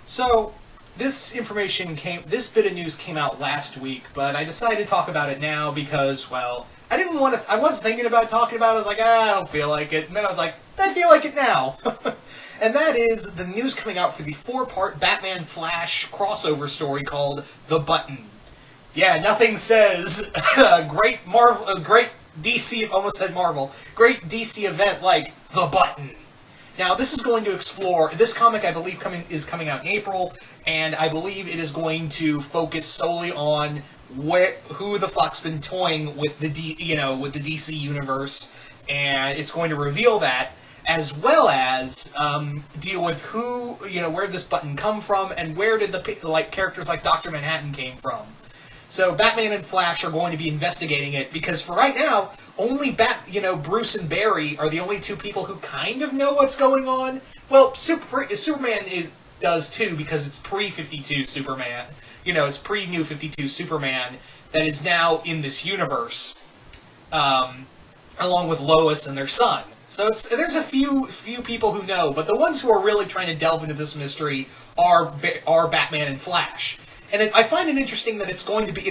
So, this bit of news came out last week, but I decided to talk about it now because, well, I was thinking about talking about it, I was like, I don't feel like it, and then I was like, I feel like it now. And that is the news coming out for the 4-part Batman Flash crossover story called The Button. Yeah, nothing says great DC, almost said Marvel, great DC event like The Button. Now, this is going to explore, this comic I believe is coming out in April, and I believe it is going to focus solely on who the fuck's been toying with the DC universe, and it's going to reveal that, as well as deal with where this button come from, and where did characters like Dr. Manhattan came from. So Batman and Flash are going to be investigating it, because for right now, only Bruce and Barry are the only two people who kind of know what's going on. Well, Superman does too, because it's pre-52 Superman. It's pre-New 52 Superman that is now in this universe, along with Lois and their son. So there's a few people who know, but the ones who are really trying to delve into this mystery are Batman and Flash. And I find it interesting that it's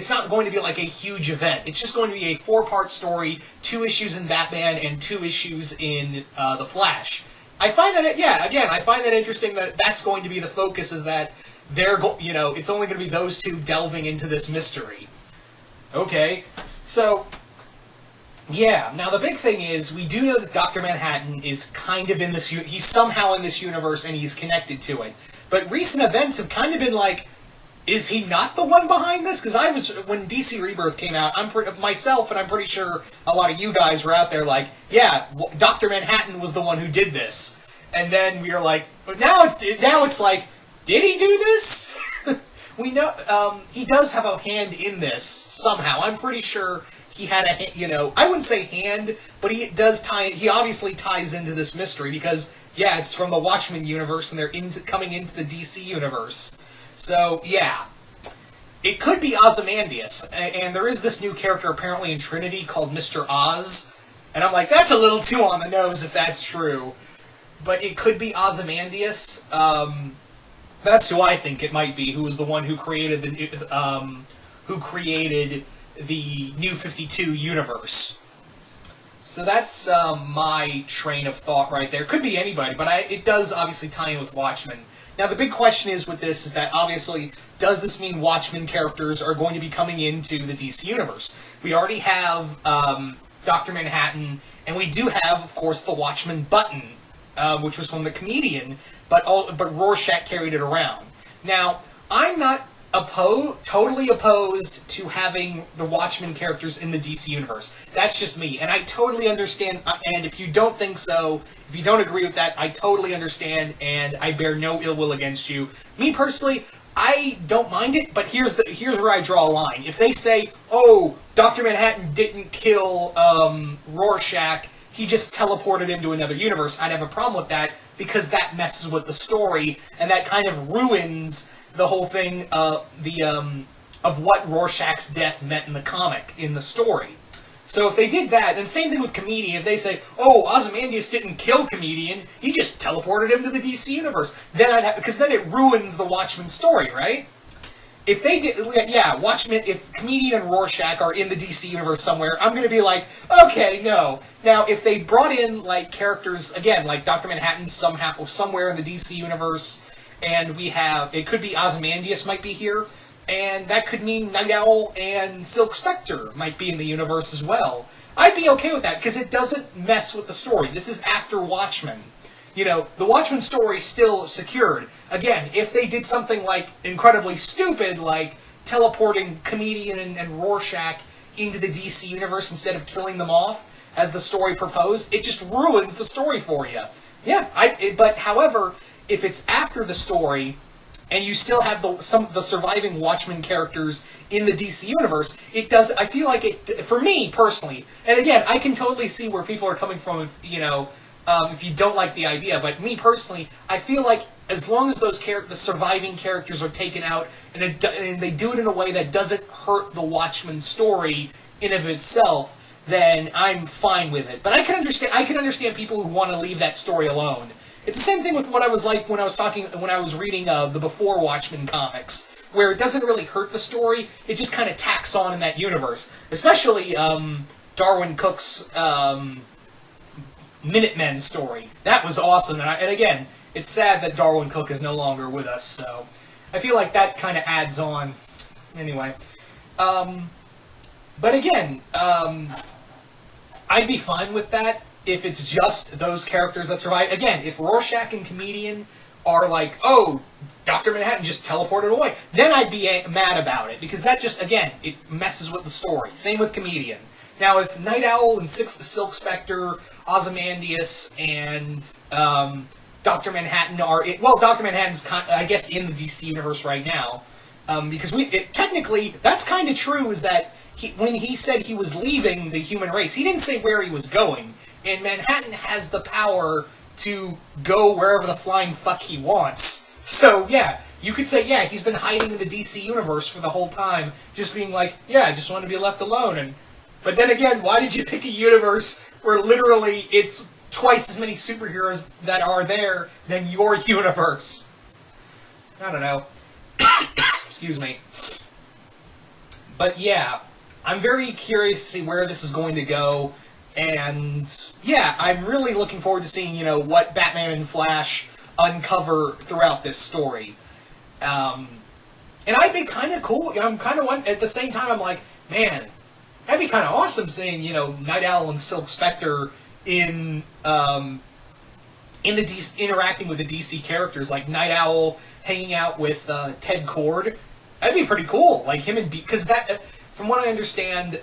not going to be like a huge event. It's just going to be a 4-part story, 2 issues in Batman and 2 issues in The Flash. I find that interesting that that's going to be the focus, is that it's only going to be those two delving into this mystery. Okay, so, yeah, now the big thing is, we do know that Dr. Manhattan is kind of he's somehow in this universe and he's connected to it. But recent events have kind of been like, is he not the one behind this? Because when DC Rebirth came out, I'm pretty sure a lot of you guys were out there like, yeah, Dr. Manhattan was the one who did this. And then we were like, but now it's like, did he do this? We know, he does have a hand in this, somehow. I'm pretty sure he had I wouldn't say hand, but he obviously ties into this mystery, because, yeah, it's from the Watchmen universe, and they're coming into the DC universe. So, yeah. It could be Ozymandias, and there is this new character apparently in Trinity called Mr. Oz, and I'm like, that's a little too on the nose if that's true. But it could be Ozymandias. That's who I think it might be, who was the one who created the New 52 universe. So that's my train of thought right there. Could be anybody, but it does obviously tie in with Watchmen. Now, the big question with this is that, obviously, does this mean Watchmen characters are going to be coming into the DC Universe? We already have Dr. Manhattan, and we do have, of course, the Watchmen button, which was from the Comedian, but Rorschach carried it around. Now, I'm not totally opposed to having the Watchmen characters in the DC Universe. That's just me, and I totally understand, and if you don't think so, if you don't agree with that, I totally understand, and I bear no ill will against you. Me personally, I don't mind it, but here's where I draw a line. If they say, oh, Dr. Manhattan didn't kill Rorschach, he just teleported him to another universe, I'd have a problem with that, because that messes with the story, and that kind of ruins the whole thing of what Rorschach's death meant in the comic, in the story. So if they did that, then same thing with Comedian. If they say, oh, Ozymandias didn't kill Comedian, he just teleported him to the DC universe, then because then it ruins the Watchmen story, right? If they did, yeah, Watchmen, if Comedian and Rorschach are in the DC universe somewhere, I'm going to be like, okay, no. Now, if they brought in, characters, again, like Dr. Manhattan somewhere in the DC universe, and it could be Ozymandias might be here, and that could mean Night Owl and Silk Spectre might be in the universe as well. I'd be okay with that, because it doesn't mess with the story. This is after Watchmen. The Watchmen story is still secured. Again, if they did something, incredibly stupid, like teleporting Comedian and Rorschach into the DC universe instead of killing them off, as the story proposed, it just ruins the story for you. Yeah, but however, if it's after the story, and you still have some of the surviving Watchmen characters in the DC universe, I feel like it, for me, personally, and again, I can totally see where people are coming from if you don't like the idea, but me personally, I feel like as long as the surviving characters are taken out, and they do it in a way that doesn't hurt the Watchmen story in of itself, then I'm fine with it. But I can understand people who want to leave that story alone. It's the same thing with what I was like when I was reading the Before Watchmen comics, where it doesn't really hurt the story. It just kind of tacks on in that universe, especially Darwin Cook's Minutemen story. That was awesome, and again, it's sad that Darwin Cook is no longer with us. So I feel like that kind of adds on. Anyway, but again, I'd be fine with that if it's just those characters that survive. Again, if Rorschach and Comedian are like, oh, Dr. Manhattan just teleported away, then I'd be mad about it, because that just, again, it messes with the story. Same with Comedian. Now, if Night Owl and Silk Spectre, Ozymandias, and Dr. Manhattan are... well, Dr. Manhattan's, I guess, in the DC universe right now, because technically, that's kind of true, is that when he said he was leaving the human race, he didn't say where he was going, and Manhattan has the power to go wherever the flying fuck he wants. So, yeah, you could say, yeah, he's been hiding in the DC universe for the whole time, just being like, yeah, I just want to be left alone. But then again, why did you pick a universe where literally it's twice as many superheroes that are there than your universe? I don't know. Excuse me. But yeah, I'm very curious to see where this is going to go. And yeah, I'm really looking forward to seeing, what Batman and Flash uncover throughout this story. And I'd be kind of cool. I'm kind of at the same time, I'm like, man, that'd be kind of awesome seeing, Night Owl and Silk Spectre in the interacting with the DC characters, like Night Owl hanging out with Ted Kord. That'd be pretty cool. Like him and because that, from what I understand,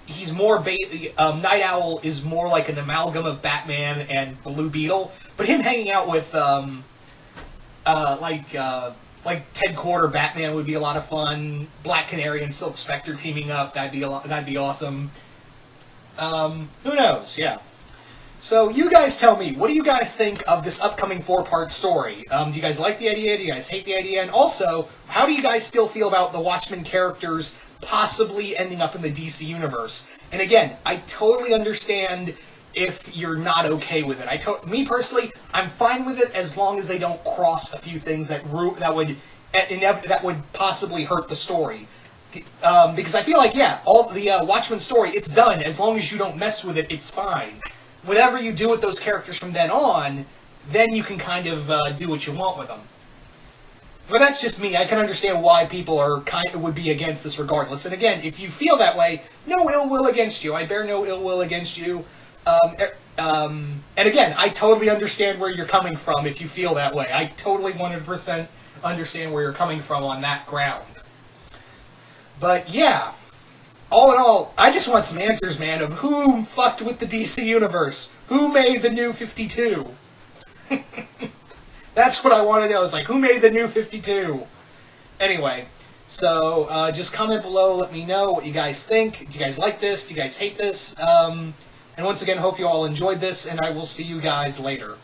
he's more Night Owl is more like an amalgam of Batman and Blue Beetle, but him hanging out with like Ted Kord or Batman would be a lot of fun. Black Canary and Silk Spectre teaming up, that'd be awesome. Who knows? Yeah. So you guys tell me, what do you guys think of this upcoming 4-part story? Do you guys like the idea? Do you guys hate the idea? And also, how do you guys still feel about the Watchmen characters possibly ending up in the DC universe? And again, I totally understand if you're not okay with it. Me personally, I'm fine with it as long as they don't cross a few things that would possibly hurt the story. Because I feel like, yeah, all the Watchmen story, it's done. As long as you don't mess with it, it's fine. Whatever you do with those characters from then on, then you can kind of do what you want with them. But that's just me. I can understand why people would be against this regardless. And again, if you feel that way, no ill will against you. I bear no ill will against you. And again, I totally understand where you're coming from if you feel that way. I totally 100% understand where you're coming from on that ground. But yeah, all in all, I just want some answers, man, of who fucked with the DC Universe. Who made the New 52? That's what I want to know. It's like, who made the New 52? Anyway, so just comment below. Let me know what you guys think. Do you guys like this? Do you guys hate this? And once again, hope you all enjoyed this, and I will see you guys later.